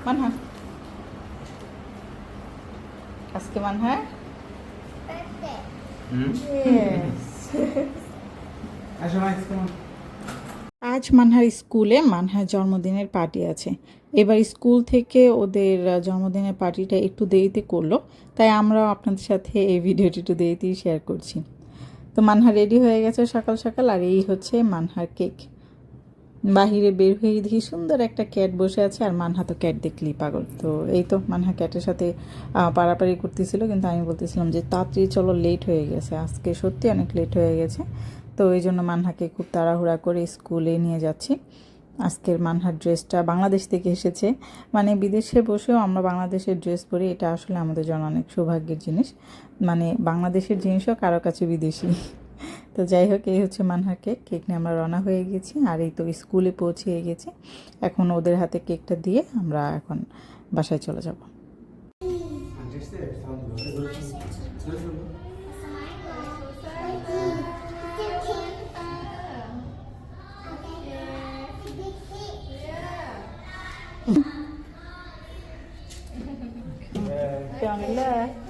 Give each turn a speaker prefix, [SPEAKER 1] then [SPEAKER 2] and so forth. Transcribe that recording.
[SPEAKER 1] মানহা আজকে মানহা আজ মানহার স্কুলে মানহার জন্মদিনের পার্টি আছে। এবার স্কুল থেকে ওদের জন্মদিনের পার্টিটা একটু দেরিতে করলো, তাই আমরাও আপনাদের সাথে এই ভিডিওটি একটু দেরিতেই শেয়ার করছি। তো মানহা রেডি হয়ে গেছে সকাল সকাল, আর এই হচ্ছে মানহার কেক। বাহিরে বের হয়ে দেখি সুন্দর একটা ক্যাট বসে আছে, আর মানহা তো ক্যাট দেখলেই পাগল। তো এই তো মানহা ক্যাটের সাথে পাড়াপাড়ি করতেছিল, কিন্তু আমি বলতেছিলাম যে তাড়াতাড়ি চলো, লেট হয়ে গেছে, আজকে সত্যি অনেক লেট হয়ে গেছে। তো এই জন্য মানহাকে খুব তাড়াহুড়া করে স্কুলে নিয়ে যাচ্ছি। আজকের মানহার ড্রেসটা বাংলাদেশ থেকে এসেছে, মানে বিদেশে বসেও আমরা বাংলাদেশের ড্রেস পরি, এটা আসলে আমাদের জন্য অনেক সৌভাগ্যের জিনিস। মানে বাংলাদেশের জিনিসও কারো কাছে বিদেশি। তো যাই হোক, এই হচ্ছে মানহার কেক। কেক নিয়ে আমরা রওনা হয়ে গেছি, আর এই তো স্কুলে পৌঁছে গেছি। এখন ওদের হাতে কেকটা দিয়ে আমরা এখন বাসায় চলে যাব। কেমন